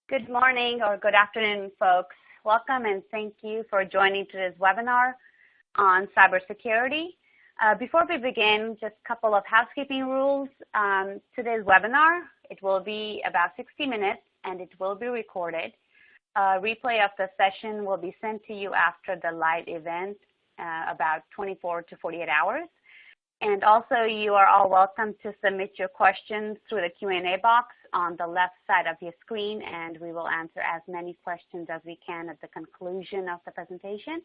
Good morning or good afternoon, folks. Welcome and thank you for joining today's webinar on cybersecurity. Before we begin, just a couple of housekeeping rules. Today's webinar, it will be about 60 minutes and it will be recorded. A replay of the session will be sent to you after the live event, about 24 to 48 hours. And also, you are all welcome to submit your questions through the Q&A box on the left side of your screen, and we will answer as many questions as we can at the conclusion of the presentation.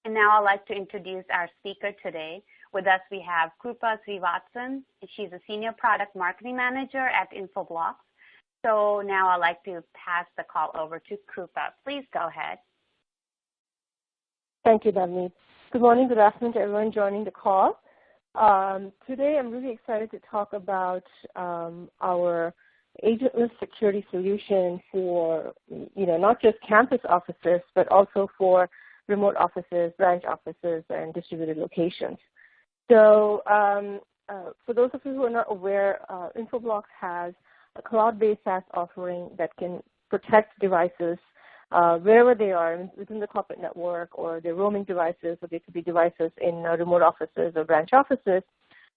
And now I'd like to introduce our speaker today. With us, we have Krupa Srivatsan. She's a Senior Product Marketing Manager at Infoblox. So now I'd like to pass the call over to Krupa. Please go ahead. Thank you, Navneet. Good morning, good afternoon to everyone joining the call. Today, I'm really excited to talk about our agentless security solution for, not just campus offices, but also for remote offices, branch offices, and distributed locations. So, for those of you who are not aware, Infoblox has a cloud-based SaaS offering that can protect devices wherever they are within the corporate network, or they're roaming devices, or they could be devices in remote offices or branch offices.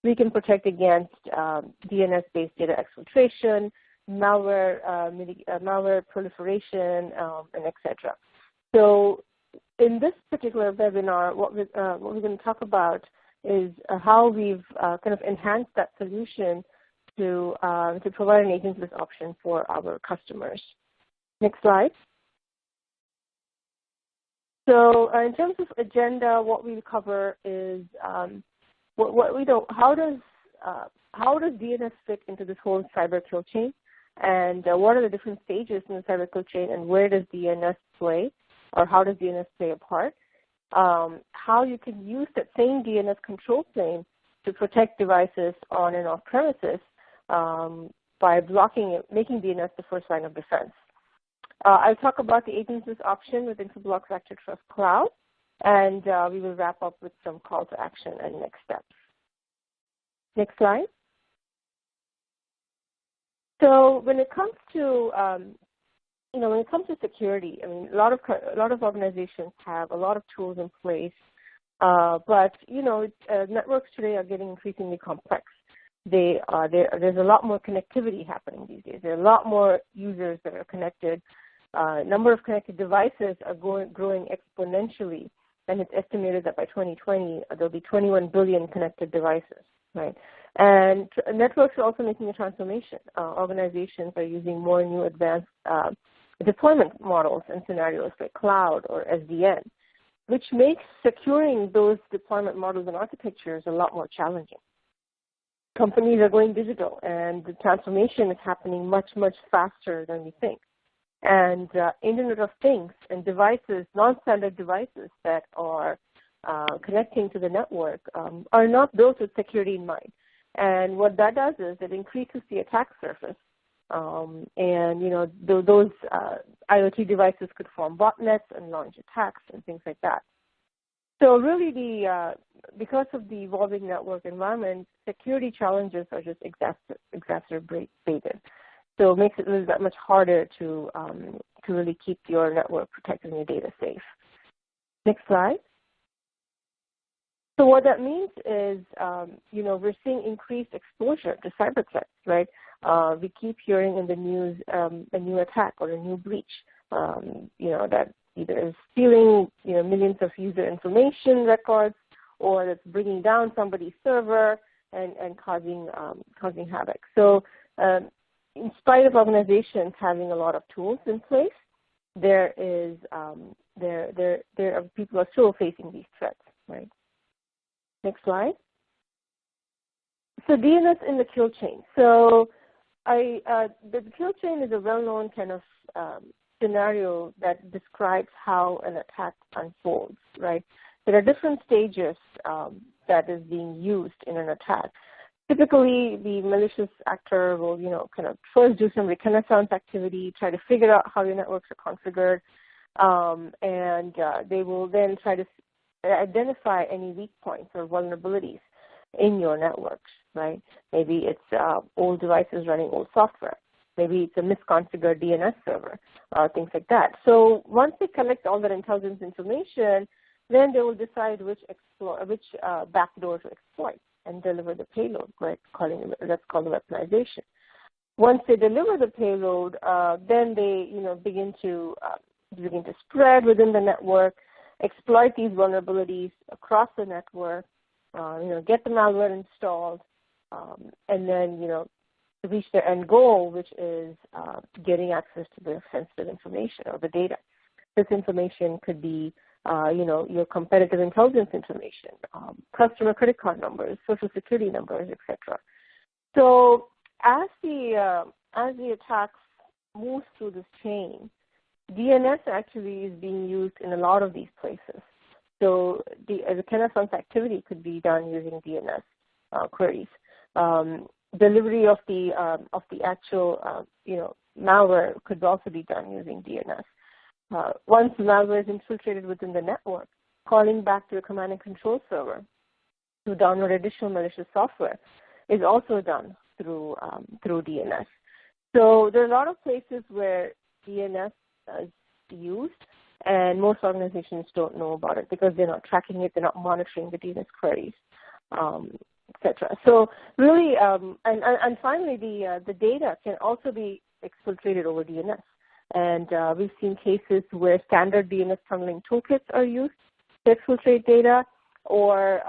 We can protect against DNS-based data exfiltration, malware proliferation, and etc. So in this particular webinar, what we're going to talk about is how we've kind of enhanced that solution to provide an agentless option for our customers. Next slide. So in terms of agenda, what we'll cover is how does DNS fit into this whole cyber kill chain, and what are the different stages in the cyber kill chain, and where does DNS play, or how does DNS play a part? How you can use that same DNS control plane to protect devices on and off premises by blocking it, making DNS the first line of defense. I'll talk about the Agentless option with Infoblox ActiveTrust Cloud, and we will wrap up with some call to action and next steps. Next slide. So when it comes to security, I mean, a lot of organizations have a lot of tools in place, but networks today are getting increasingly complex. There's a lot more connectivity happening these days. There are a lot more users that are connected. Number of connected devices are growing exponentially, and it's estimated that by 2020 there'll be 21 billion connected devices, right? And networks are also making a transformation. Organizations are using more new advanced deployment models and scenarios like cloud or SDN, which makes securing those deployment models and architectures a lot more challenging. Companies are going digital, and the transformation is happening much, much faster than we think. And Internet of Things and devices, non-standard devices that are connecting to the network are not built with security in mind. And what that does is it increases the attack surface. Those IoT devices could form botnets and launch attacks and things like that. So really, because of the evolving network environment, security challenges are just exacerbated. So it makes it really that much harder to really keep your network protected and your data safe. Next slide. So what that means is, we're seeing increased exposure to cyber threats, right? We keep hearing in the news a new attack or a new breach, that either is stealing, millions of user information records, or it's bringing down somebody's server and causing havoc. So in spite of organizations having a lot of tools in place, people are still facing these threats, right? Next slide. So DNS in the kill chain. So the kill chain is a well-known kind of scenario that describes how an attack unfolds, right? There are different stages that is being used in an attack. Typically, the malicious actor will, kind of first do some reconnaissance activity, try to figure out how your networks are configured, and they will then try to identify any weak points or vulnerabilities in your networks, right? Maybe it's old devices running old software. Maybe it's a misconfigured DNS server, things like that. So once they collect all that intelligence information, then they will decide which backdoor to exploit and deliver the payload, right? That's called weaponization. Once they deliver the payload, then they begin to spread within the network, exploit these vulnerabilities across the network, get the malware installed, and then reach their end goal, which is getting access to the sensitive information or the data. This information could be your competitive intelligence information, customer credit card numbers, social security numbers, etc. So as the attacks move through this chain, DNS actually is being used in a lot of these places. So the reconnaissance activity could be done using DNS queries. Delivery of the actual malware could also be done using DNS. Once the malware is infiltrated within the network, calling back to a command and control server to download additional malicious software is also done through DNS. So there are a lot of places where DNS is used, and most organizations don't know about it because they're not tracking it, they're not monitoring the DNS queries, etc. So really, and finally, the data can also be exfiltrated over DNS. And we've seen cases where standard DNS tunneling toolkits are used to exfiltrate data, or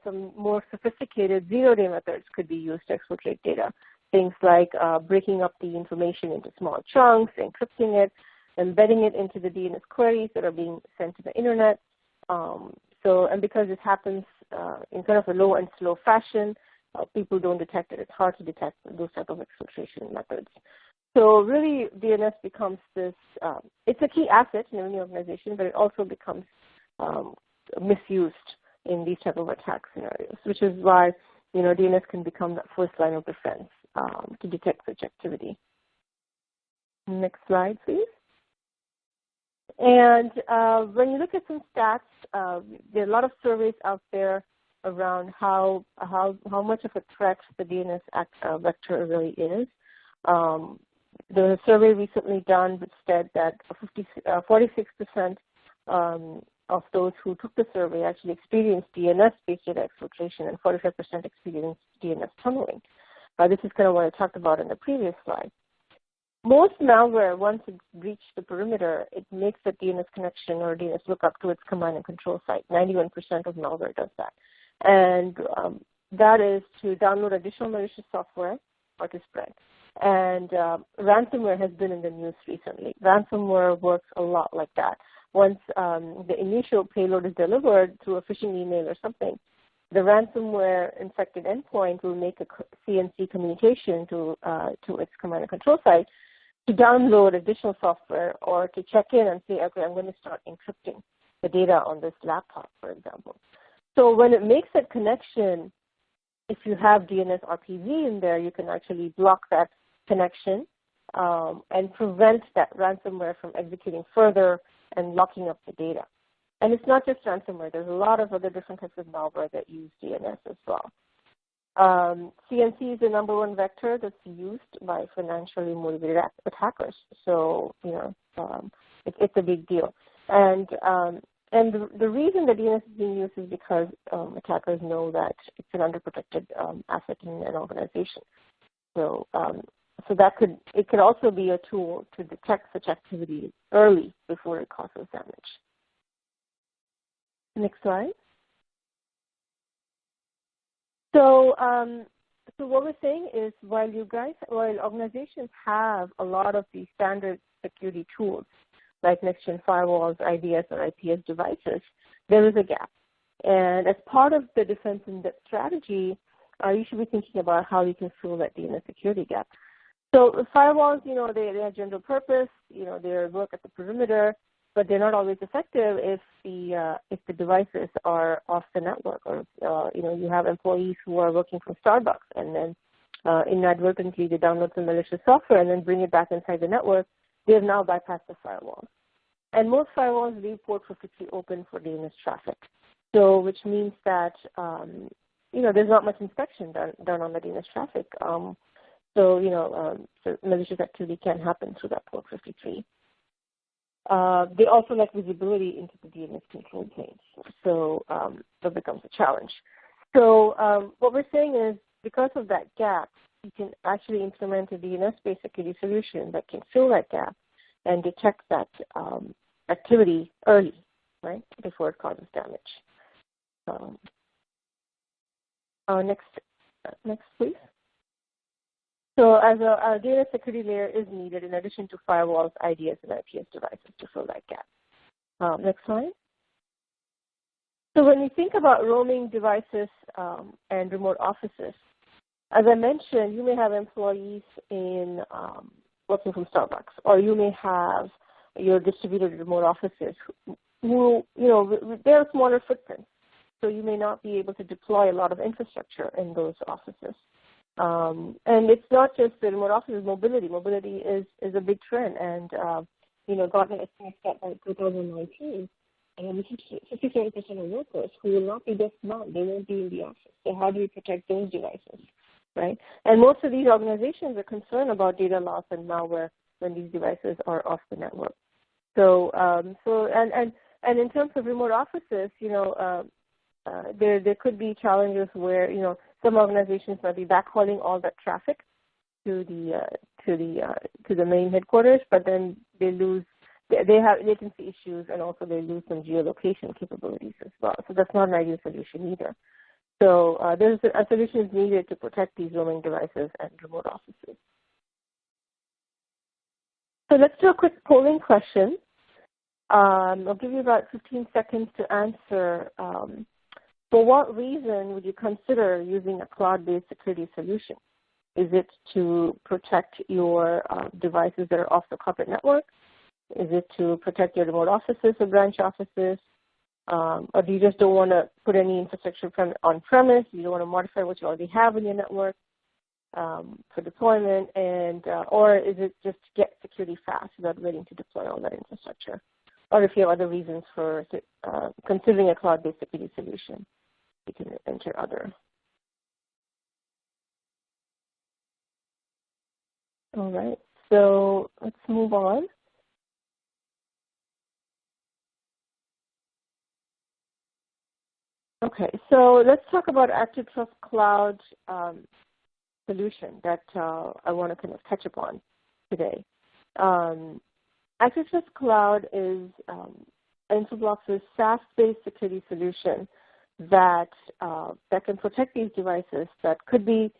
some more sophisticated zero-day methods could be used to exfiltrate data. Things like breaking up the information into small chunks, encrypting it, embedding it into the DNS queries that are being sent to the internet. And because this happens in kind of a low and slow fashion, people don't detect it. It's hard to detect those type of exfiltration methods. So really, DNS becomes this, it's a key asset in any organization, but it also becomes misused in these type of attack scenarios, which is why, DNS can become that first line of defense to detect such activity. Next slide, please. And when you look at some stats, there are a lot of surveys out there around how much of a threat the DNS vector really is. There was a survey recently done which said that 46% of those who took the survey actually experienced DNS-based data exfiltration, and 45% experienced DNS tunneling. This is kind of what I talked about in the previous slide. Most malware, once it reaches the perimeter, it makes a DNS connection or DNS lookup to its command and control site. 91% of malware does that. And that is to download additional malicious software or to spread. And ransomware has been in the news recently. Ransomware works a lot like that. Once the initial payload is delivered through a phishing email or something, the ransomware-infected endpoint will make a CNC communication to its command and control site to download additional software or to check in and say, okay, I'm going to start encrypting the data on this laptop, for example. So when it makes that connection, if you have DNS RPV in there, you can actually block that connection and prevent that ransomware from executing further and locking up the data. And it's not just ransomware. There's a lot of other different types of malware that use DNS as well. CNC is the number one vector that's used by financially motivated attackers. So, it's a big deal. And the reason that DNS is being used is because attackers know that it's an underprotected asset in an organization. So it could also be a tool to detect such activity early before it causes damage. Next slide. So what we're saying is while organizations have a lot of these standard security tools, like next-gen firewalls, IDS or IPS devices, there is a gap. And as part of the defense in-depth strategy, you should be thinking about how you can fill that DNS security gap. So firewalls, they have general purpose, they work at the perimeter, but they're not always effective if the devices are off the network, or you have employees who are working from Starbucks and then inadvertently they download some malicious software and then bring it back inside the network. They have now bypassed the firewalls. And most firewalls leave port 450 open for DNS traffic. So which means that, there's not much inspection done on the DNS traffic. So, so malicious activity can happen through that port 53. They also lack visibility into the DNS control planes, so that becomes a challenge. So what we're saying is, because of that gap, you can actually implement a DNS-based security solution that can fill that gap and detect that activity early, right, before it causes damage. Next, please. So as a DNS security layer is needed in addition to firewalls, IDS, and IPS devices to fill that gap. Next slide. So when we think about roaming devices and remote offices, as I mentioned, you may have employees in working from Starbucks, or you may have your distributed remote offices who they're smaller footprints. So you may not be able to deploy a lot of infrastructure in those offices. And it's not just the remote offices, mobility. Mobility is a big trend. And, Gartner estimates that by 2019, 57% of workers who will not be desk-bound, they won't be in the office. So how do we protect those devices, right? And most of these organizations are concerned about data loss and malware when these devices are off the network. So, and in terms of remote offices, there could be challenges where some organizations might be backhauling all that traffic to the main headquarters, but then they have latency issues, and also they lose some geolocation capabilities as well. So that's not an ideal solution either. So there's a solution is needed to protect these roaming devices and remote offices. So let's do a quick polling question. I'll give you about 15 seconds to answer. For what reason would you consider using a cloud-based security solution? Is it to protect your devices that are off the corporate network? Is it to protect your remote offices or branch offices? Or do you just don't want to put any infrastructure on-premise? You don't want to modify what you already have in your network for deployment? Or is it just to get security fast without waiting to deploy all that infrastructure? Or if you have other reasons for considering a cloud-based security solution, you can enter other. All right, so let's move on. Okay, so let's talk about ActiveTrust Cloud solution that I want to kind of touch upon today. ActiveTrust Cloud is Infoblox's SaaS-based security solution that can protect these devices that could be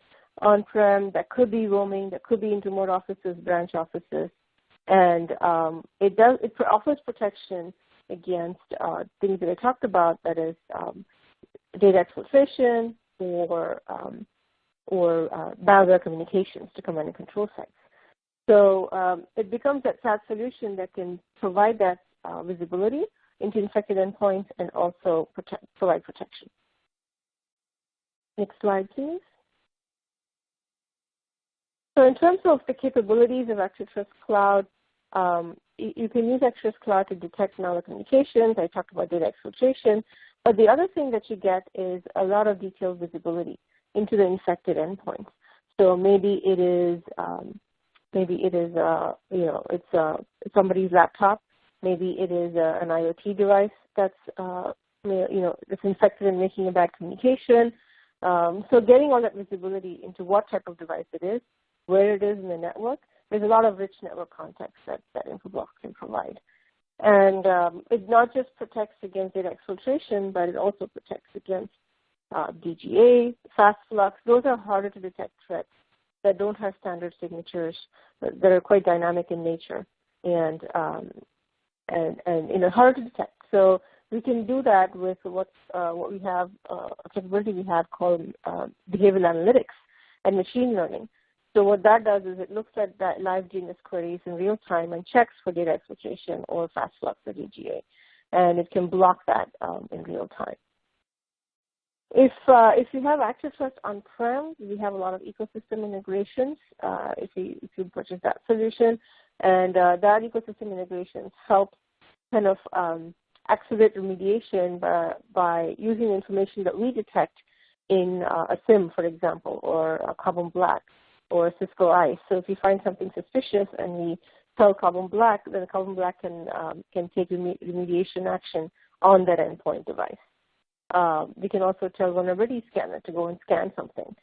on-prem, that could be roaming, that could be in remote offices, branch offices, and it offers protection against things that I talked about, that is data exfiltration or malware communications to command and control sites. So it becomes that SaaS solution that can provide that visibility into infected endpoints and also provide protection. Next slide, please. So in terms of the capabilities of ActiveTrust Cloud, you can use ActiveTrust Cloud to detect malware communications. I talked about data exfiltration. But the other thing that you get is a lot of detailed visibility into the infected endpoints. So maybe it is it's somebody's laptop. Maybe it is an IoT device that's that's infected and making a bad communication. So getting all that visibility into what type of device it is, where it is in the network, there's a lot of rich network context that Infoblox can provide. And it not just protects against data exfiltration, but it also protects against DGA, fast flux. Those are harder to detect threats that don't have standard signatures, that are quite dynamic in nature and hard to detect. So we can do that with what we have, a capability we have called behavioral analytics and machine learning. So what that does is it looks at that live DNS queries in real time and checks for data exfiltration or fast flux or DGA, and it can block that in real time. If you have ActiveTrust on-prem, we have a lot of ecosystem integrations if you purchase that solution, and that ecosystem integrations help kind of accelerate remediation by using information that we detect in a SIM, for example, or a Carbon Black, or Cisco ICE. So if we find something suspicious and we tell Carbon Black, then Carbon Black can take remediation action on that endpoint device. We can also tell Vulnerability Scanner to go and scan something.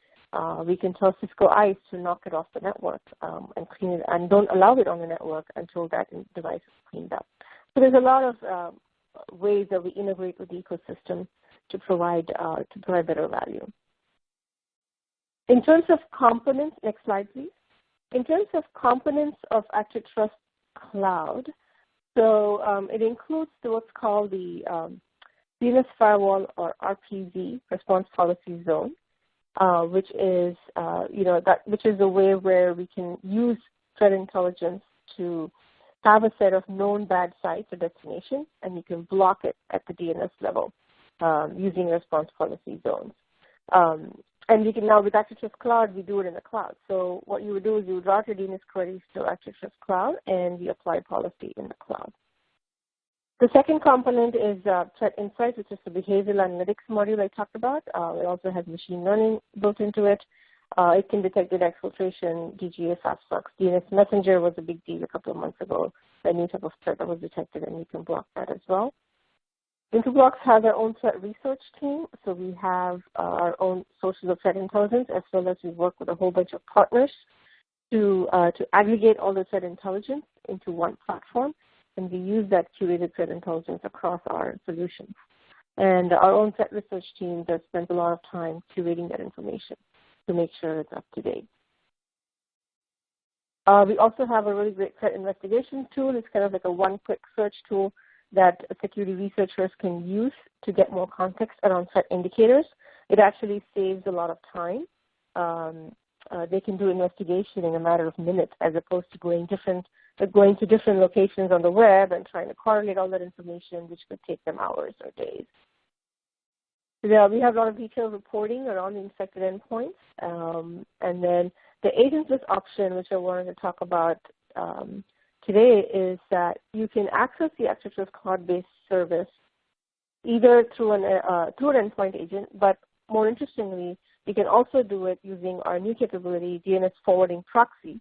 We can tell Cisco ICE to knock it off the network and clean it, and don't allow it on the network until that device is cleaned up. So there's a lot of ways that we integrate with the ecosystem to provide better value. In terms of components, next slide please. In terms of components of ActiveTrust Cloud, so it includes what's called the DNS firewall or RPZ, response policy zone, which is which is a way where we can use threat intelligence to have a set of known bad sites or destinations, and you can block it at the DNS level using response policy zones. And we can now, with ActiveTrust Cloud, we do it in the cloud. So what you would do is you would route your DNS queries to ActiveTrust Cloud, and we apply policy in the cloud. The second component is Threat Insights, which is the behavioral analytics module I talked about. It also has machine learning built into it. It can detect the exfiltration, DGA, fastflux. DNS Messenger was a big deal a couple of months ago, a new type of threat that was detected, and you can block that as well. Infoblox has our own threat research team, so we have our own sources of threat intelligence, as well as we work with a whole bunch of partners to aggregate all the threat intelligence into one platform, and we use that curated threat intelligence across our solutions. And our own threat research team does spend a lot of time curating that information to make sure it's up to date. We also have a really great threat investigation tool. It's kind of like a one-click search tool that security researchers can use to get more context around threat indicators. It actually saves a lot of time. They can do investigation in a matter of minutes, as opposed to going to different locations on the web and trying to correlate all that information, which could take them hours or days. Yeah, we have a lot of detailed reporting around the infected endpoints. And then the Agentless option, which I wanted to talk about today, is that you can access the ActiveTrust Cloud-based service either through an endpoint agent, but more interestingly, you can also do it using our new capability, DNS forwarding proxy,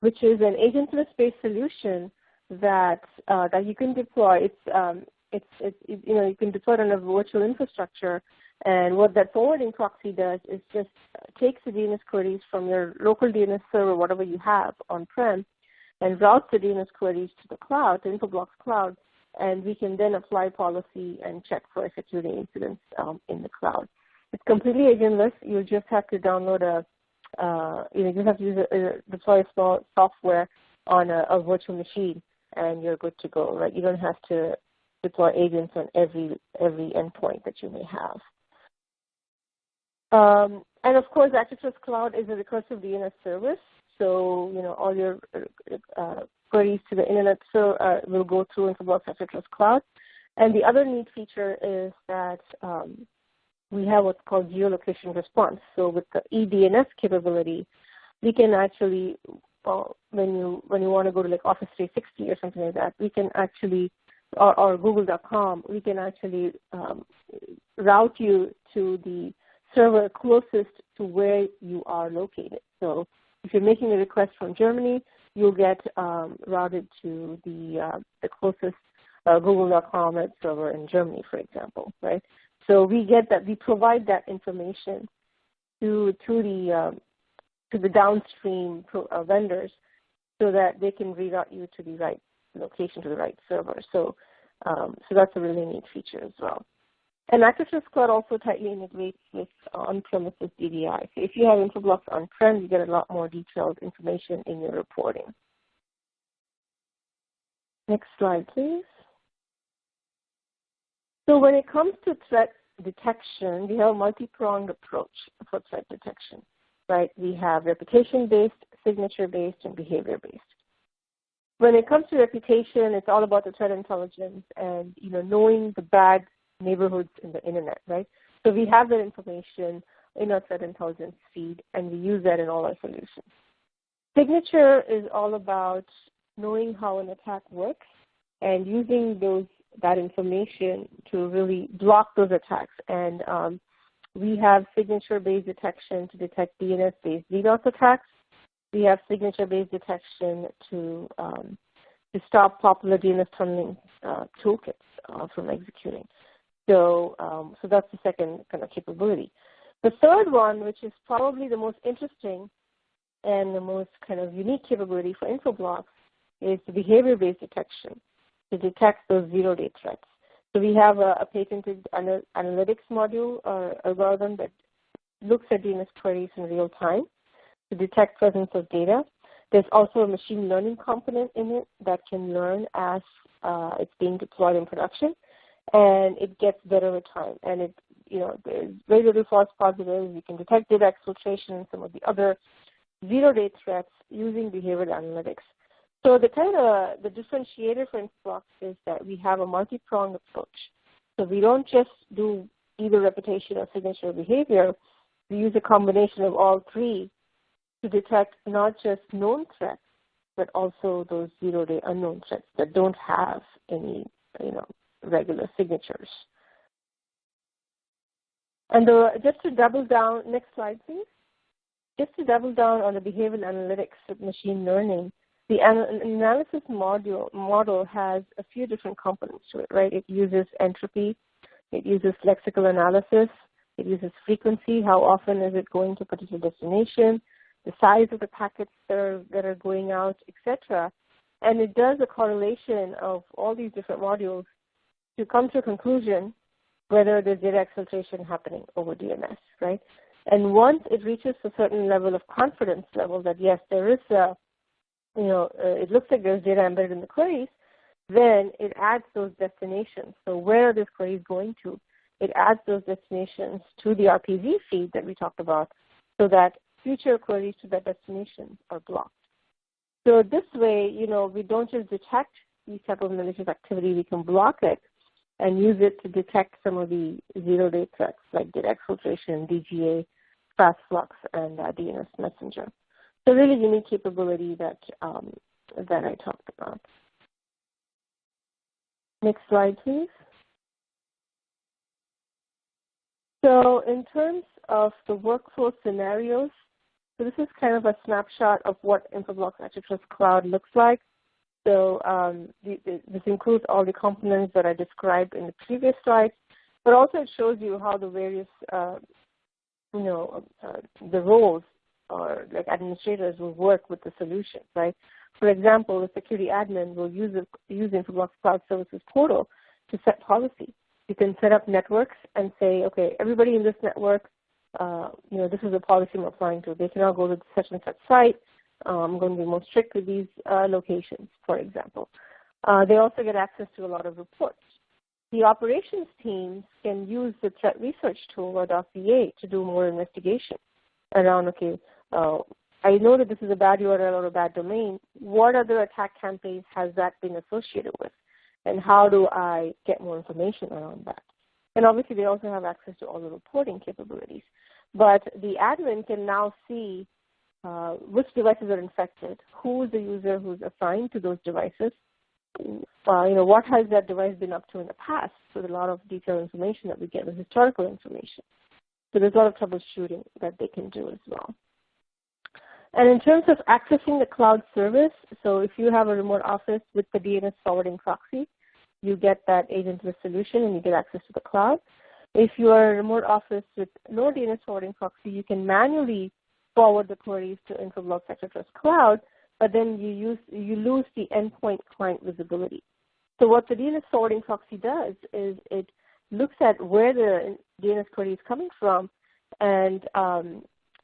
which is an agentless-based solution that you can deploy. You can deploy it on a virtual infrastructure, and what that forwarding proxy does is just takes the DNS queries from your local DNS server, whatever you have on-prem, and routes the DNS queries to the cloud, to Infoblox Cloud, and we can then apply policy and check for security incidents in the cloud. It's completely agentless. You just have to download you just have to deploy a small software on a virtual machine, and you're good to go. Right? You don't have to deploy agents on every endpoint that you may have. And of course, ActiveTrust Cloud is a recursive DNS service. So, all your queries to the internet will go through Infoblox ActiveTrust Cloud. And the other neat feature is that we have what's called geolocation response. So with the eDNS capability, we can actually, when you want to go to like Office 360 or something like that, we can actually, or Google.com, we can actually route you to the server closest to where you are located. So if you're making a request from Germany, you'll get routed to the closest Google.com server in Germany, for example, right? So we provide that information to the downstream vendors so that they can reroute you to the right location, to the right server. So that's a really neat feature as well. And ActiveTrust Cloud also tightly integrates with on-premises DDI. So if you have Infoblox on-prem, you get a lot more detailed information in your reporting. Next slide, please. So when it comes to threat detection, we have a multi-pronged approach for threat detection, right? We have reputation-based, signature-based, and behavior-based. When it comes to reputation, it's all about the threat intelligence and knowing the bad neighborhoods in the internet, right? So we have that information in our threat intelligence feed, and we use that in all our solutions. Signature is all about knowing how an attack works and using that information to really block those attacks and We have signature-based detection to detect DNS-based DDoS attacks. We have signature-based detection to stop popular DNS tunneling toolkits from executing. So that's the second kind of capability. The third one, which is probably the most interesting and the most kind of unique capability for Infoblox, is the behavior-based detection to detect those zero-day threats. So we have a patented analytics module or algorithm that looks at DNS queries in real time to detect presence of data. There's also a machine learning component in it that can learn as it's being deployed in production, and it gets better with time. And there's very little false positives. You can detect data exfiltration and some of the other zero-day threats using behavioral analytics. So the differentiator for Infoblox is that we have a multi-pronged approach. So we don't just do either reputation or signature or behavior. We use a combination of all three to detect not just known threats, but also those zero-day unknown threats that don't have any, regular signatures. And just to double down, next slide, please. Just to double down on the behavioral analytics with machine learning, the analysis model has a few different components to it, right? It uses entropy, it uses lexical analysis, it uses frequency, how often is it going to a particular destination, the size of the packets that are going out, etc. And it does a correlation of all these different modules to come to a conclusion whether there's data exfiltration happening over DNS, right? And once it reaches a certain level of confidence level that yes, there is it looks like there's data embedded in the queries, then it adds those destinations. So where are these queries going to? It adds those destinations to the RPZ feed that we talked about so that future queries to that destination are blocked. So this way, we don't just detect these type of malicious activity, we can block it and use it to detect some of the zero-day threats like data exfiltration, DGA, fast flux, and DNS messenger. So really unique capability that I talked about. Next slide, please. So in terms of the workflow scenarios, so this is kind of a snapshot of what Infoblox ActiveTrust Cloud looks like. So this includes all the components that I described in the previous slides, but also it shows you how the various, the roles or like administrators will work with the solution, right? For example, the security admin will use Infoblox Cloud Services portal to set policy. You can set up networks and say, okay, everybody in this network, this is a policy I'm applying to. They cannot go to such and such site. I'm going to be more strict with these locations, for example. They also get access to a lot of reports. The operations teams can use the threat research tool or .ca to do more investigation around, okay, I know that this is a bad URL or a bad domain. What other attack campaigns has that been associated with? And how do I get more information around that? And obviously, they also have access to all the reporting capabilities. But the admin can now see which devices are infected, who is the user who's assigned to those devices, what has that device been up to in the past. So there's a lot of detailed information that we get with historical information. So there's a lot of troubleshooting that they can do as well. And in terms of accessing the cloud service, so if you have a remote office with the DNS forwarding proxy, you get that agentless solution and you get access to the cloud. If you are a remote office with no DNS forwarding proxy, you can manually forward the queries to Infoblox ActiveTrust Cloud, but then you lose the endpoint client visibility. So what the DNS forwarding proxy does is it looks at where the DNS query is coming from, and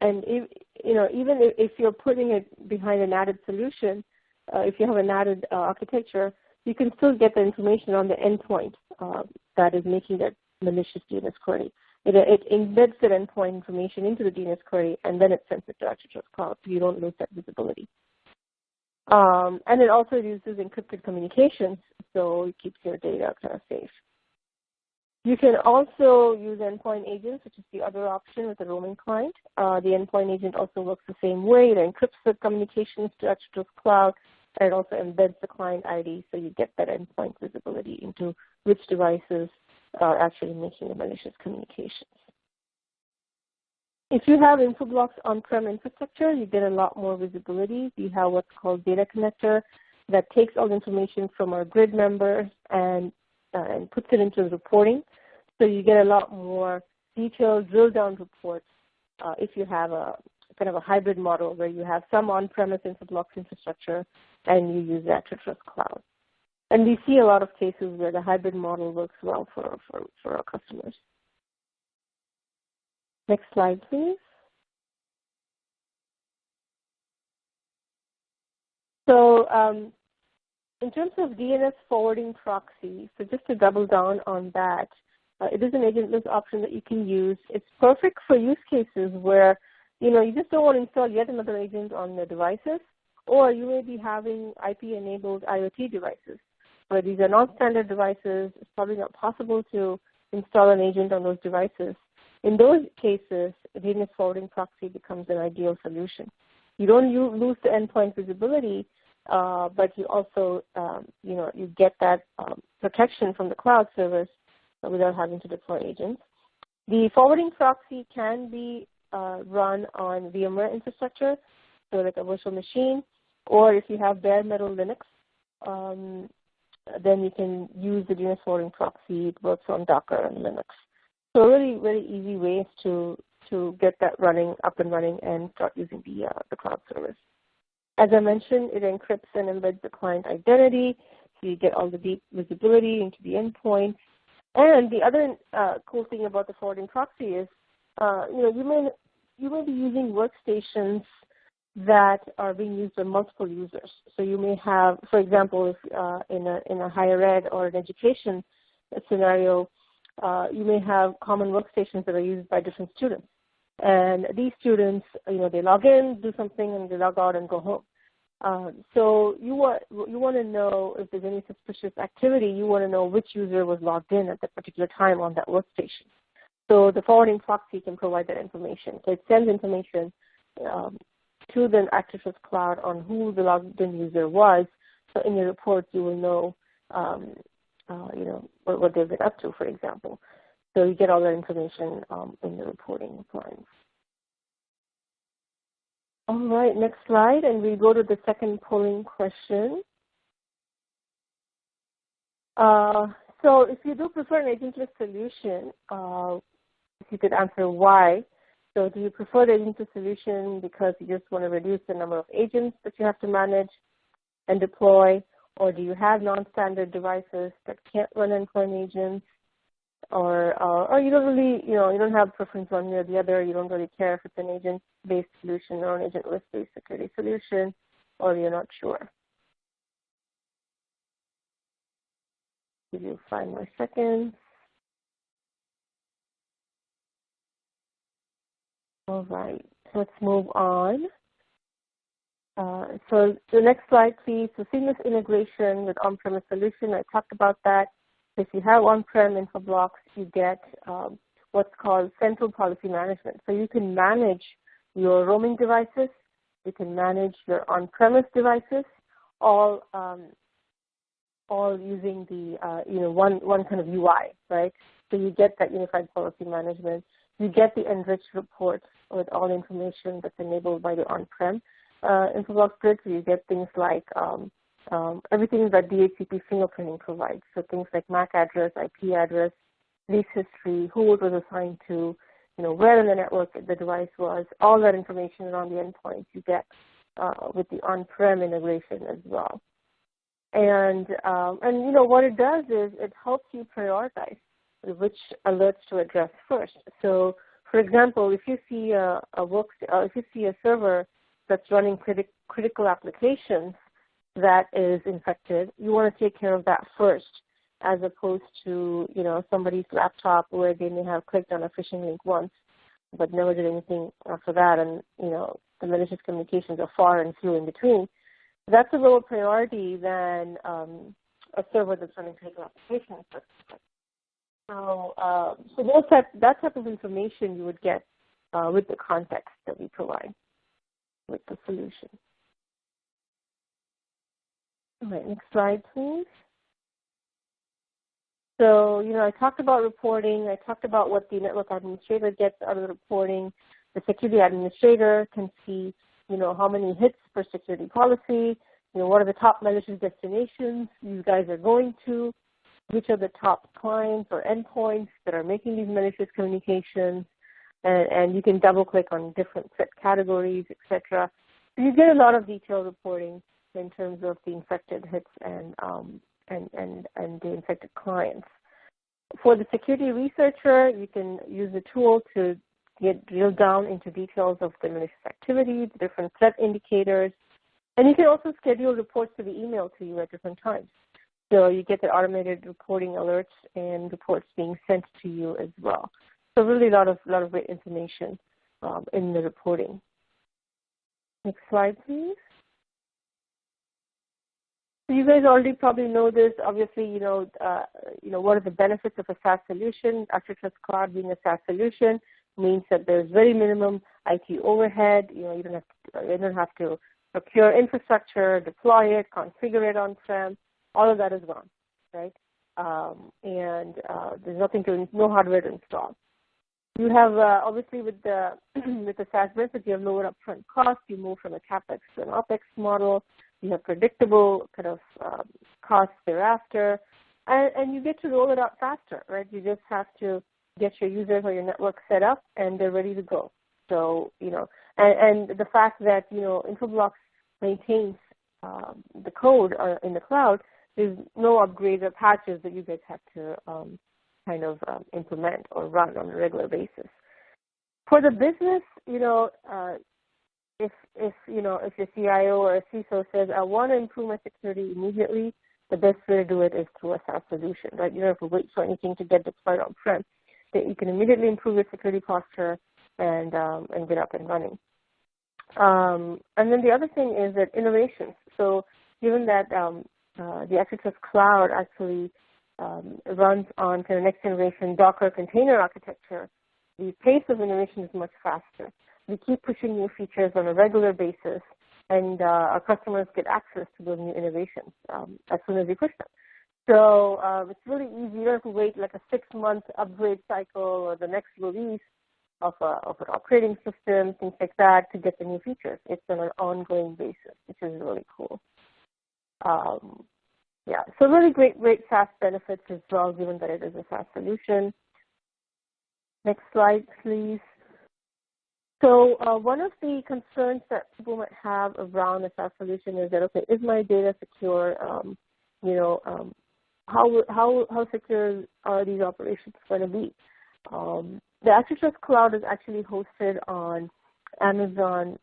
if, even if you're putting it behind an added solution, if you have an added architecture, you can still get the information on the endpoint that is making that malicious DNS query. It embeds that endpoint information into the DNS query, and then it sends it to ActiveTrust Cloud, so you don't lose that visibility. And it also uses encrypted communications, so it keeps your data kind of safe. You can also use endpoint agents, which is the other option with the roaming client. The endpoint agent also works the same way. It encrypts the communications to ActiveTrust Cloud, and it also embeds the client ID, so you get that endpoint visibility into which devices are actually making the malicious communications. If you have Infoblox on-prem infrastructure, you get a lot more visibility. We have what's called Data Connector that takes all the information from our grid members and puts it into reporting. So you get a lot more detailed drill-down reports if you have a kind of a hybrid model where you have some on-premise Infoblox infrastructure and you use ActiveTrust Cloud. And we see a lot of cases where the hybrid model works well for our customers. Next slide, please. So in terms of DNS forwarding proxy, so just to double down on that, it is an agentless option that you can use. It's perfect for use cases where, you just don't want to install yet another agent on the devices, or you may be having IP-enabled IoT devices, where these are non-standard devices. It's probably not possible to install an agent on those devices. In those cases, DNS forwarding proxy becomes an ideal solution. You don't lose the endpoint visibility, but you also, you get that protection from the cloud service without having to deploy agents. The forwarding proxy can be run on VMware infrastructure, so like a virtual machine, or if you have bare metal Linux, then you can use the DNS forwarding proxy. It works on Docker and Linux. So really, very easy ways to get that up and running and start using the cloud service. As I mentioned, it encrypts and embeds the client identity, so you get all the deep visibility into the endpoint. And the other cool thing about the forwarding proxy is, you may be using workstations that are being used by multiple users. So you may have, for example, if in a higher ed or an education scenario, you may have common workstations that are used by different students. And these students, they log in, do something, and they log out and go home. So you want to know if there's any suspicious activity. You want to know which user was logged in at that particular time on that workstation. So the forwarding proxy can provide that information. So it sends information to the ActiveTrust Cloud on who the logged in user was. So in your reports, you will know, what they've been up to, for example. So you get all that information in the reporting appliance. All right, next slide, and we go to the second polling question. So if you do prefer an agentless solution, if you could answer why. So do you prefer the agentless solution because you just want to reduce the number of agents that you have to manage and deploy, or do you have non-standard devices that can't run endpoint agents, or you don't really, you don't have preference one way or the other. You don't really care if it's an agent-based solution or an agentless-based security solution, or you're not sure. Give you 5 more seconds. All right, let's move on. So the next slide, please. So seamless integration with on-premise solution. I talked about that. If you have on-prem Infoblox, you get what's called central policy management. So you can manage your roaming devices. You can manage your on-premise devices, all using the one kind of UI, right? So you get that unified policy management. You get the enriched reports with all the information that's enabled by the on-prem Infoblox grid. So you get things like everything that DHCP fingerprinting provides. So things like MAC address, IP address, lease history, who it was assigned to, where in the network the device was, all that information around the endpoints you get with the on-prem integration as well. And what it does is it helps you prioritize which alerts to address first. So, for example, if you see a server that's running critical applications that is infected, you want to take care of that first, as opposed to somebody's laptop where they may have clicked on a phishing link once, but never did anything after that, and the malicious communications are far and few in between. That's a lower priority than a server that's running critical applications. So that type of information you would get with the context that we provide with the solution. All right, next slide, please. So, I talked about reporting. I talked about what the network administrator gets out of the reporting. The security administrator can see, how many hits per security policy, what are the top malicious destinations you guys are going to, which are the top clients or endpoints that are making these malicious communications, and you can double-click on different threat categories, etc. So you get a lot of detailed reporting in terms of the infected hits and the infected clients. For the security researcher, you can use the tool to drill down into details of the malicious activity, the different threat indicators, and you can also schedule reports to be emailed to you at different times. So you get the automated reporting alerts and reports being sent to you as well. So really a lot of great information in the reporting. Next slide, please. So you guys already probably know this. Obviously, what are the benefits of a SaaS solution? ActiveTrust Cloud being a SaaS solution means that there's very minimum IT overhead. You don't have to procure infrastructure, deploy it, configure it on-prem. All of that is gone, right? And there's no hardware to install. You have obviously with the SaaS benefits, you have lower upfront costs. You move from a capex to an opex model. You have predictable kind of costs thereafter, and you get to roll it out faster, right? You just have to get your users or your network set up, and they're ready to go. So and the fact that Infoblox maintains the code in the cloud, there's no upgrades or patches that you guys have to implement or run on a regular basis. For the business, if your CIO or a CISO says, I want to improve my security immediately, the best way to do it is through a SaaS solution, right? You don't have to wait for anything to get deployed on-prem. That you can immediately improve your security posture and get up and running. And then the other thing is that innovations. So given that the ActiveTrust Cloud actually runs on kind of next generation Docker container architecture, the pace of innovation is much faster. We keep pushing new features on a regular basis, and our customers get access to those new innovations as soon as we push them. So it's really easy. You don't have to wait like a 6-month upgrade cycle or the next release of an operating system, things like that, to get the new features. It's on an ongoing basis, which is really cool. So really great SaaS benefits as well, given that it is a SaaS solution. Next slide, please. So one of the concerns that people might have around a SaaS solution is that, okay, is my data secure? How secure are these operations going to be? The ActiveTrust Cloud is actually hosted on Amazon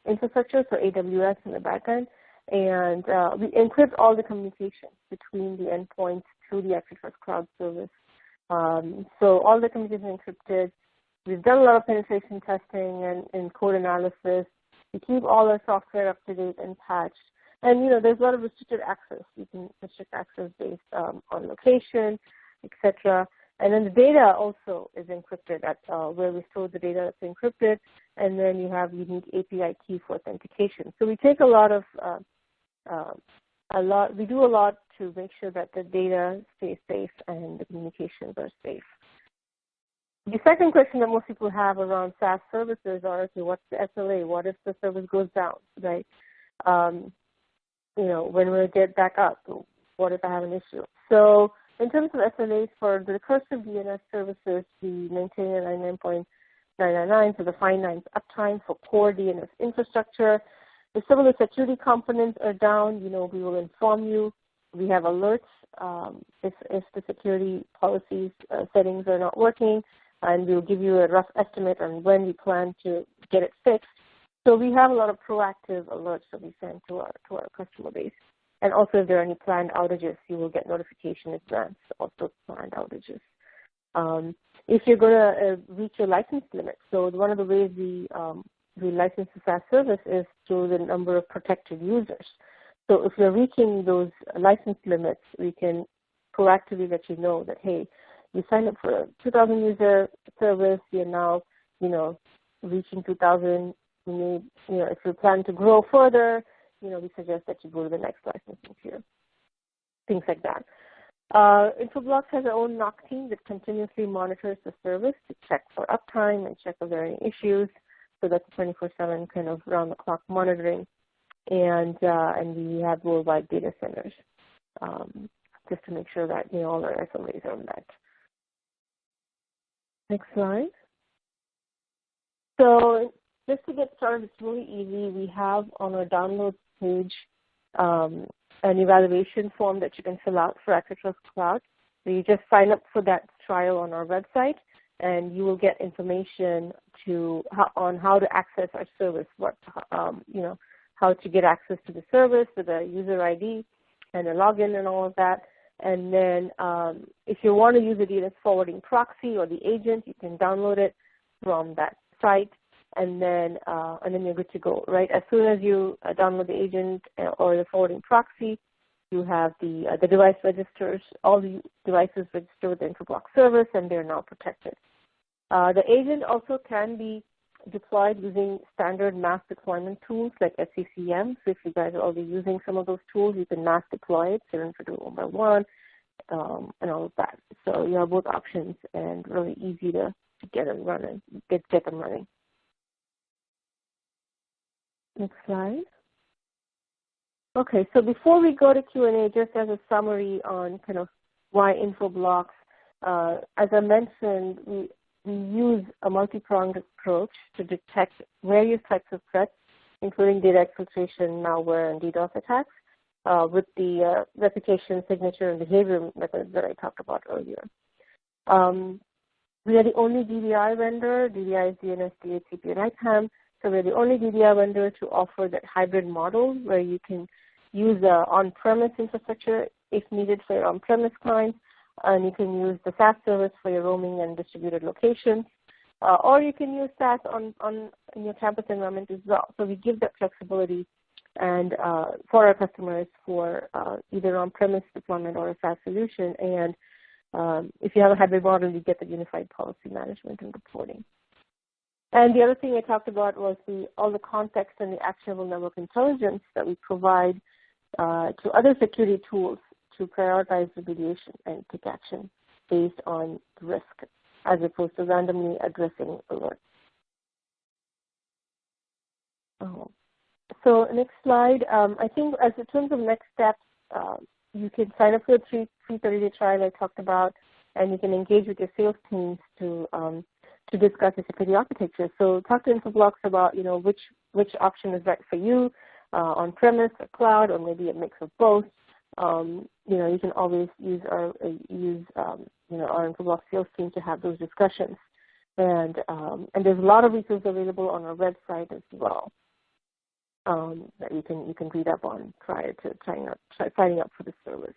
infrastructure, so AWS in the backend, and we encrypt all the communication between the endpoints through the ActiveTrust Cloud service. So all the communication is encrypted. We've done a lot of penetration testing and code analysis. We keep all our software up to date and patched. And there's a lot of restricted access. You can restrict access based on location, etc. And then the data also is encrypted at where we store the data that's encrypted. And then you have unique API key for authentication. So we take we do a lot to make sure that the data stays safe and the communications are safe. The second question that most people have around SaaS services are, okay, what's the SLA? What if the service goes down, right? When will it get back up? What if I have an issue? So in terms of SLAs for the recursive DNS services, we maintain a 99.999, so the 5 nines uptime for core DNS infrastructure. If some of the security components are down, we will inform you. We have alerts if the security policies settings are not working, and we'll give you a rough estimate on when we plan to get it fixed. So we have a lot of proactive alerts that we send to our customer base. And also if there are any planned outages, you will get notification in advance of those planned outages. If you're going to reach your license limit, so one of the ways we license the SaaS service is through the number of protected users. So if you're reaching those license limits, we can proactively let you know that, hey, you signed up for a 2,000 user service, you're now, reaching 2,000. If you plan to grow further, we suggest that you go to the next licensing tier, things like that. Infoblox has our own NOC team that continuously monitors the service to check for uptime and check if there are any issues. So that's 24/7 kind of round-the-clock monitoring. And we have worldwide data centers just to make sure that all our SLAs are met. Next slide. So just to get started, it's really easy. We have on our download page an evaluation form that you can fill out for ActiveTrust Cloud. So you just sign up for that trial on our website, and you will get information on how to access our service, how to get access to the service with a user ID and a login and all of that. And then if you want to use the DNS forwarding proxy or the agent, you can download it from that site, and then you're good to go, right? As soon as you download the agent or the forwarding proxy, you have the device registers, all the devices register with the Infoblox service, and they're now protected. The agent also can be deployed using standard mass deployment tools like SCCM. So if you guys are already using some of those tools, you can mass deploy it, 742.1 and all of that. So you have both options, and really easy to get them running. Get them running. Next slide. Okay, so before we go to Q&A, just as a summary on kind of why Infoblox, as I mentioned, we use a multi-pronged approach to detect various types of threats, including data exfiltration, malware, and DDoS attacks, with the reputation, signature, and behavior methods that I talked about earlier. We are the only DDI vendor. DDI is DNS, DHCP, and IPAM. So we're the only DDI vendor to offer that hybrid model where you can use on-premise infrastructure if needed for your on-premise clients, and you can use the SaaS service for your roaming and distributed locations, or you can use SaaS in your campus environment as well. So we give that flexibility and for our customers for either on-premise deployment or a SaaS solution. And if you have a hybrid model, you get the unified policy management and reporting. And the other thing I talked about was all the context and the actionable network intelligence that we provide to other security tools to prioritize remediation and take action based on risk, as opposed to randomly addressing alerts. So next slide. I think as in terms of next steps, you can sign up for the free 30-day trial I talked about, and you can engage with your sales teams to discuss the security architecture. So talk to Infoblox about which option is right for you, on-premise or cloud, or maybe a mix of both. You can always use our Infoblox sales team to have those discussions. And there's a lot of resources available on our website as well that you can read up on prior to signing up for the service.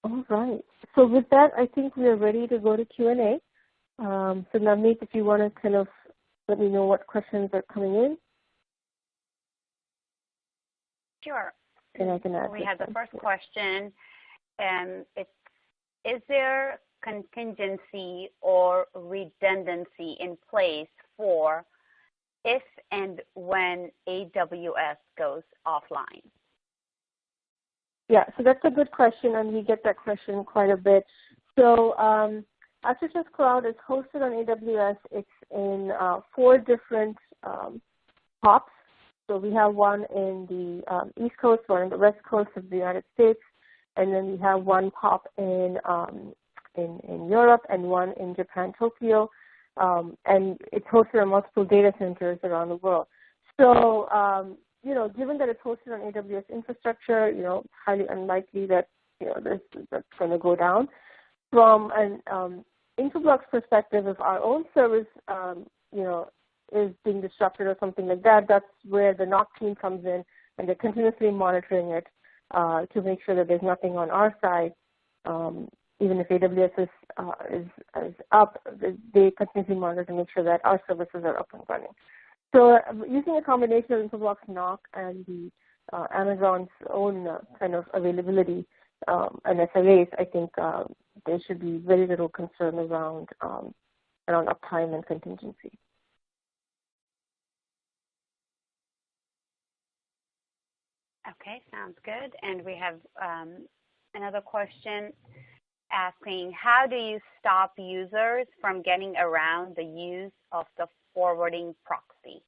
All right. So with that, I think we are ready to go to Q&A. So Navneet, if you want to kind of let me know what questions are coming in. Sure. And I can add. We have the first question, and is there contingency or redundancy in place for if and when AWS goes offline? Yeah, so that's a good question, and we get that question quite a bit. So ActiveTrust Cloud is hosted on AWS. It's in 4 different POPs. So we have one in the East Coast, one in the West Coast of the United States, and then we have one POP in Europe and one in Japan, Tokyo, and it's hosted on multiple data centers around the world. So, given that it's hosted on AWS infrastructure, highly unlikely that that's going to go down. From an Infoblox perspective, if our own service, is being disrupted or something like that, that's where the NOC team comes in, and they're continuously monitoring it to make sure that there's nothing on our side. Even if AWS is up, they continuously monitor to make sure that our services are up and running. So using a combination of Infoblox NOC and the Amazon's own kind of availability and SLAs, I think there should be very little concern around uptime and contingency. Okay, sounds good. And we have another question asking, how do you stop users from getting around the use of the forwarding proxy?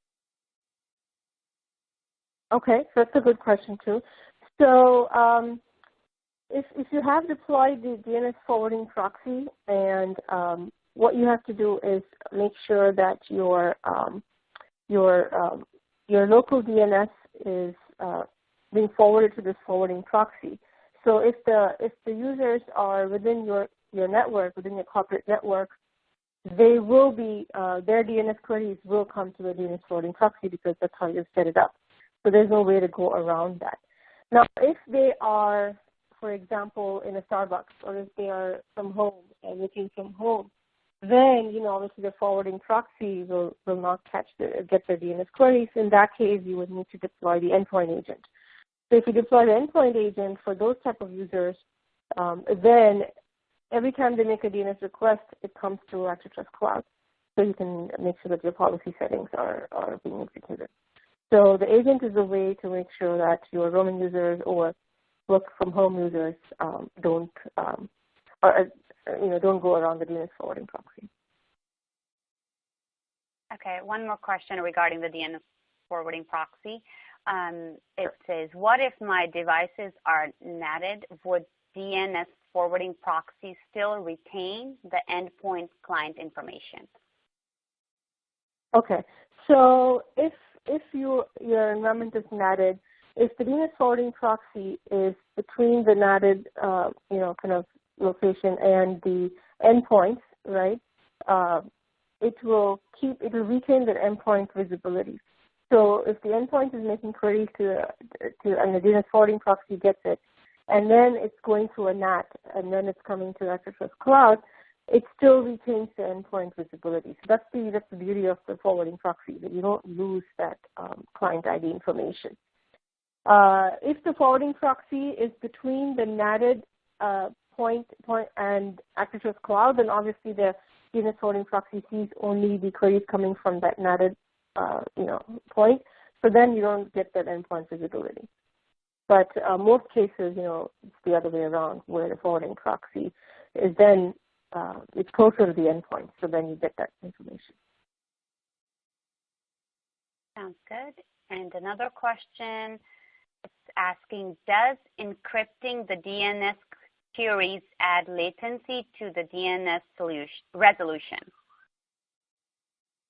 Okay, so that's a good question too. So if you have deployed the DNS forwarding proxy, and what you have to do is make sure that your local DNS is being forwarded to this forwarding proxy. So if the users are within your network, within your corporate network, they will be their DNS queries will come to the DNS forwarding proxy because that's how you've set it up. So there's no way to go around that. Now, if they are, for example, in a Starbucks, or if they are from home and working from home, then obviously the forwarding proxy will not get their DNS queries. In that case, you would need to deploy the endpoint agent. So if you deploy the endpoint agent for those type of users, then every time they make a DNS request, it comes to ActiveTrust Cloud, so you can make sure that your policy settings are being executed. So the agent is a way to make sure that your roaming users or work from home users don't go around the DNS forwarding proxy. Okay, one more question regarding the DNS forwarding proxy. It says, what if my devices are NATed? Would DNS forwarding proxy still retain the endpoint client information? Okay, so if your environment is NATed, if the DNS forwarding proxy is between the NATed kind of location and the endpoints, right? It will retain the endpoint visibility. So if the endpoint is making queries and the DNS forwarding proxy gets it, and then it's going to a NAT, and then it's coming to ActiveTrust Cloud, it still retains the endpoint visibility. So that's the beauty of the forwarding proxy, that you don't lose that client ID information. If the forwarding proxy is between the NATed point and ActiveTrust Cloud, then obviously the DNS forwarding proxy sees only the queries coming from that NATed point. So then you don't get that endpoint visibility. But most cases, it's the other way around, where the forwarding proxy is then it's closer to the endpoint, so then you get that information. Sounds good. And another question, it's asking, does encrypting the DNS queries add latency to the DNS resolution?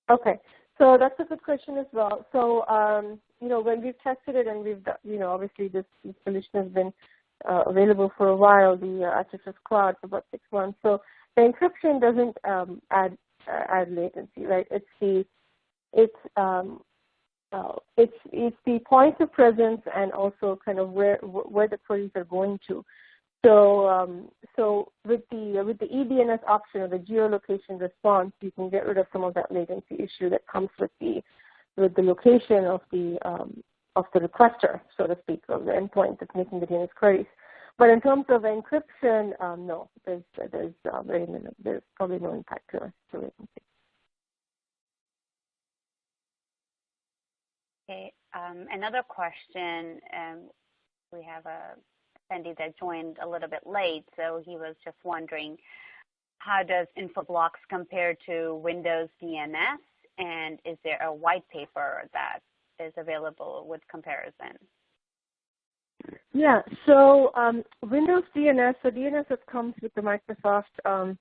Okay, so that's a good question as well. So, when we've tested it and we've, obviously this solution has been available for a while, the ActiveTrust Cloud, for about 6 months. So the encryption doesn't add latency, right? It's the points of presence and also kind of where the queries are going to. So with the eDNS option or the geolocation response, you can get rid of some of that latency issue that comes with the location of the requester, so to speak, of the endpoint that's making the DNS queries. But in terms of encryption, no, there's probably no impact to latency. Okay, another question. We have a attendee that joined a little bit late, so he was just wondering, how does Infoblox compare to Windows DNS, and is there a white paper that is available with comparison? Yeah, so Windows DNS, so DNS that comes with the Microsoft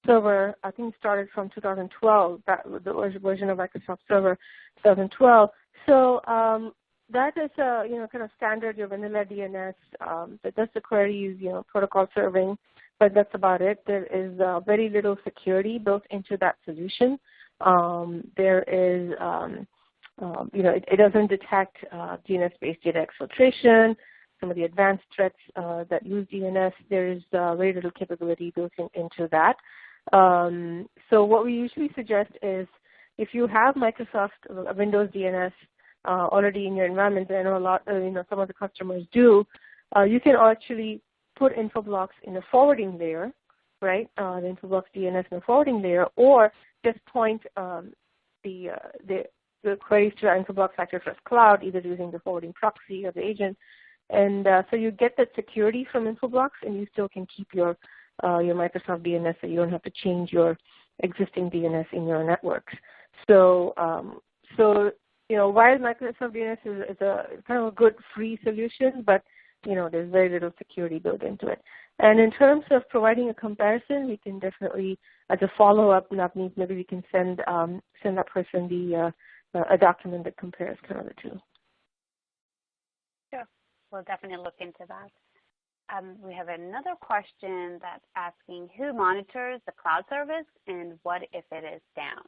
Server, I think started from 2012, the version of Microsoft Server 2012. So that is kind of standard, your vanilla DNS that does the queries, protocol serving, but that's about it. There is very little security built into that solution. There is, it doesn't detect DNS-based data exfiltration, some of the advanced threats that use DNS. There is very little capability built into that. So what we usually suggest is, if you have Microsoft Windows DNS already in your environment, I know a lot, some of the customers do, you can actually put Infoblox in a forwarding layer, right? The Infoblox DNS in a forwarding layer, or just point the queries to Infoblox ActiveTrust Cloud, either using the forwarding proxy or the agent. And so you get that security from Infoblox, and you still can keep your Microsoft DNS, so you don't have to change your existing DNS in your networks. So, while Microsoft DNS is a kind of a good free solution, but there's very little security built into it. And in terms of providing a comparison, we can definitely, as a follow-up, Navneet, maybe we can send that person a document that compares kind of the two. Sure, we'll definitely look into that. We have another question that's asking, who monitors the cloud service and what if it is down?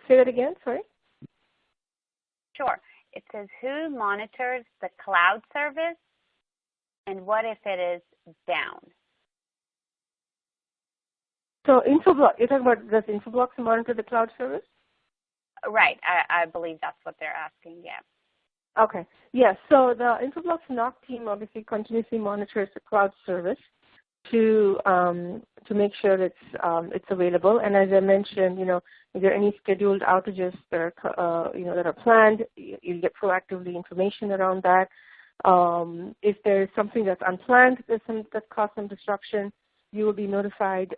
Say that again, sorry? Sure. It says, who monitors the cloud service and what if it is down? So Infoblox, you're talking about, does Infoblox monitor the cloud service? Right. I believe that's what they're asking, yeah. Okay. Yes. So the Infoblox NOC team obviously continuously monitors the cloud service to make sure that it's available. And as I mentioned, if there are any scheduled outages that are planned, you'll get proactively information around that. If there's something that's unplanned that caused some disruption, you will be notified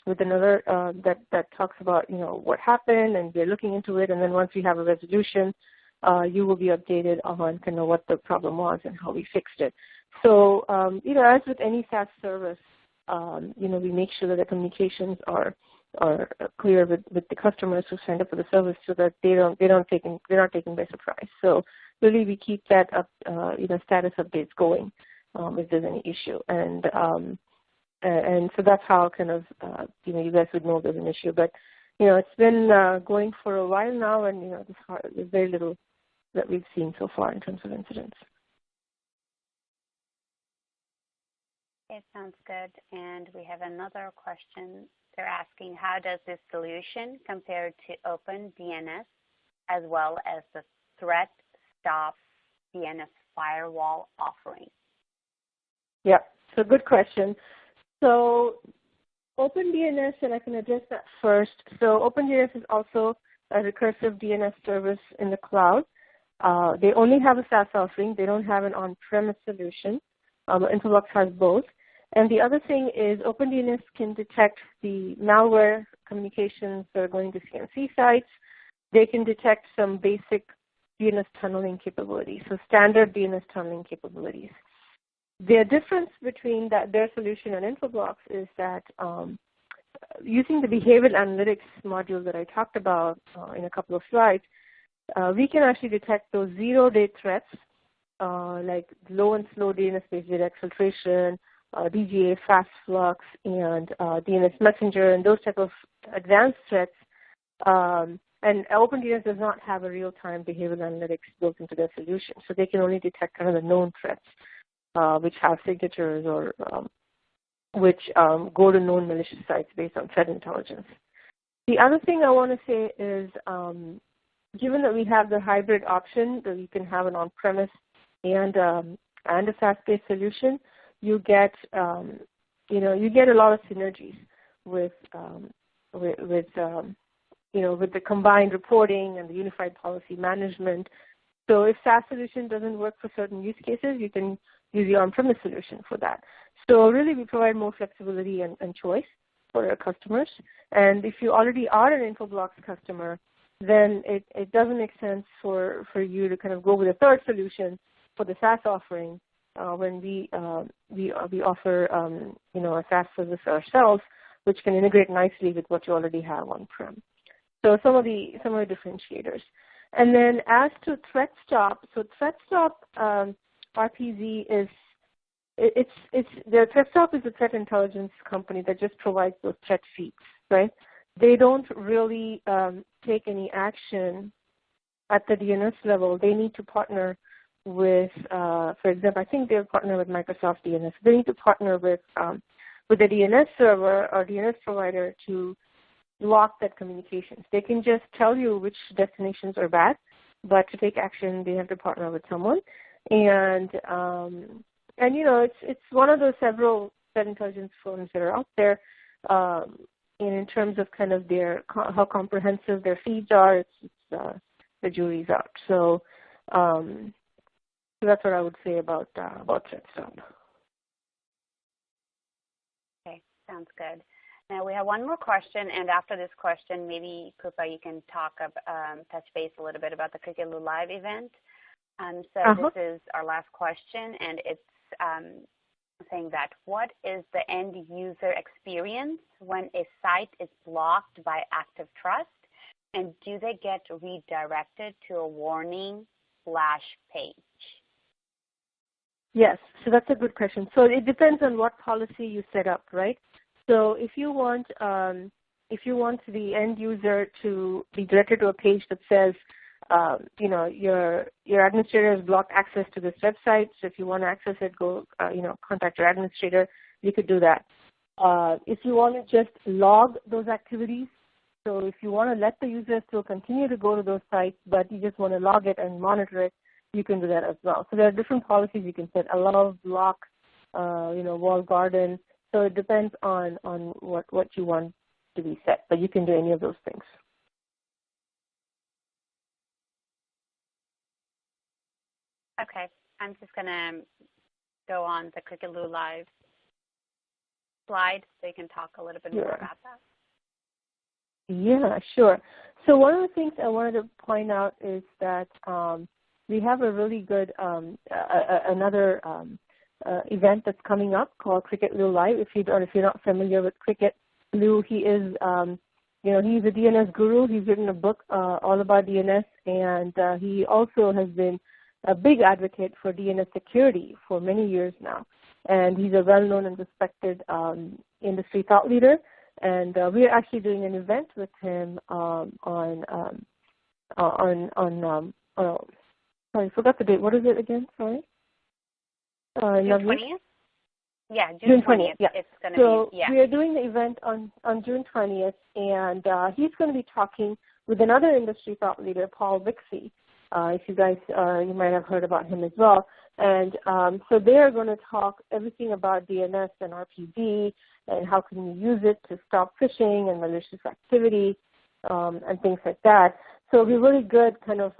with another that talks about what happened, and we're looking into it. And then once we have a resolution, you will be updated on kind of what the problem was and how we fixed it. So, as with any SaaS service, we make sure that the communications are clear with the customers who signed up for the service, so that they're not taken by surprise. So, really, we keep that up, status updates going if there's any issue, and so that's how kind of you guys would know there's an issue. But it's been going for a while now, and there's very little that we've seen so far in terms of incidents. Okay, sounds good. And we have another question. They're asking, how does this solution compare to Open DNS as well as the Threat Stop DNS firewall offering? Yeah, so good question. So OpenDNS, and I can address that first. So OpenDNS is also a recursive DNS service in the cloud. They only have a SaaS offering. They don't have an on-premise solution. Infoblox has both. And the other thing is OpenDNS can detect the malware communications that are going to CNC sites. They can detect some basic DNS tunneling capabilities, so standard DNS tunneling capabilities. The difference between their solution and Infoblox is that using the behavioral analytics module that I talked about in a couple of slides, we can actually detect those zero-day threats like low and slow DNS-based data exfiltration, DGA, fast flux, and DNS messenger, and those type of advanced threats. And OpenDNS does not have a real-time behavioral analytics built into their solution, so they can only detect kind of the known threats, which have signatures or which go to known malicious sites based on threat intelligence. The other thing I want to say is, given that we have the hybrid option that you can have an on-premise and a SaaS-based solution, you get a lot of synergies with the combined reporting and the unified policy management. So if SaaS solution doesn't work for certain use cases, you can use the on-premise solution for that. So really, we provide more flexibility and choice for our customers. And if you already are an Infoblox customer, then it doesn't make sense for you to kind of go with a third solution for the SaaS offering when we offer a SaaS service ourselves, which can integrate nicely with what you already have on-prem. So some of the differentiators. And then as to Threat Stop, so Threat Stop RPZ Threat Stop is a threat intelligence company that just provides those threat feeds, right? They don't really take any action at the DNS level. They need to partner with, for example, I think they'll partner with Microsoft DNS. They need to partner with the DNS server or DNS provider to block that communications. They can just tell you which destinations are bad, but to take action, they have to partner with someone. And it's one of those several threat intelligence firms that are out there. In terms of kind of how comprehensive their feeds are, the jury's out. So that's what I would say about Threat Stop. Okay, sounds good. Now we have one more question, and after this question, maybe Krupa, you can touch base a little bit about the Cricket Live event. This is our last question, and it's saying that what is the end user experience when a site is blocked by ActiveTrust, and do they get redirected to a warning splash page? Yes, so that's a good question. So it depends on what policy you set up, right? So if you want the end user to be directed to a page that says, your administrator has blocked access to this website, so if you want to access it, go, contact your administrator. You could do that. If you want to just log those activities, so if you want to let the user still continue to go to those sites, but you just want to log it and monitor it, you can do that as well. So there are different policies you can set: allow, block, wall garden. So it depends on what you want to be set, but you can do any of those things. Okay, I'm just going to go on the Cricket Live slide so you can talk a little bit more about that. Yeah, sure. So one of the things I wanted to point out is that we have a really good another event that's coming up called Cricket Live. If you're not familiar with Cricket, Lou, he is he's a DNS guru. He's written a book all about DNS, and he also has been a big advocate for DNS security for many years now. And he's a well-known and respected industry thought leader. And we're actually doing an event with him sorry, I forgot the date. What is it again? Sorry. June 20th? Yeah, June 20th. Yeah. It's going to so be, yeah. We are doing the event on June 20th, and he's going to be talking with another industry thought leader, Paul Vixie. If you guys, you might have heard about him as well. And so they are going to talk everything about DNS and RPD and how can you use it to stop phishing and malicious activity and things like that. So it'll be a really good kind of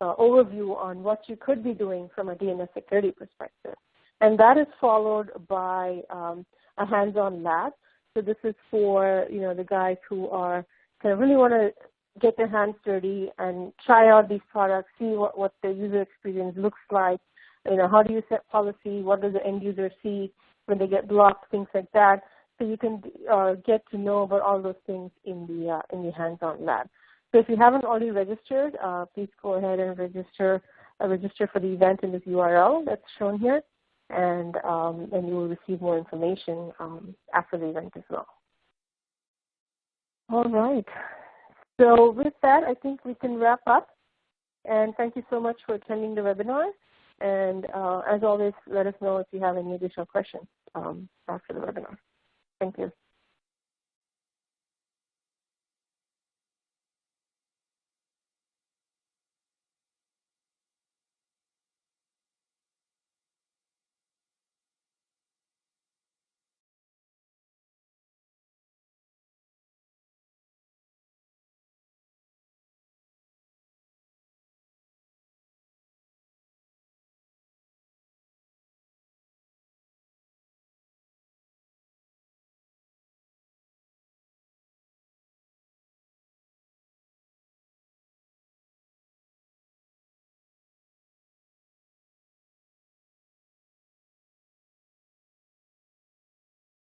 overview on what you could be doing from a DNS security perspective. And that is followed by a hands-on lab. So this is for, the guys who are kind of really want to get their hands dirty and try out these products, see what the user experience looks like. How do you set policy? What does the end user see when they get blocked? Things like that. So you can get to know about all those things in the hands-on lab. So if you haven't already registered, please go ahead and register for the event in this URL that's shown here, and you will receive more information after the event as well. All right. So with that, I think we can wrap up. And thank you so much for attending the webinar. And as always, let us know if you have any additional questions after the webinar. Thank you.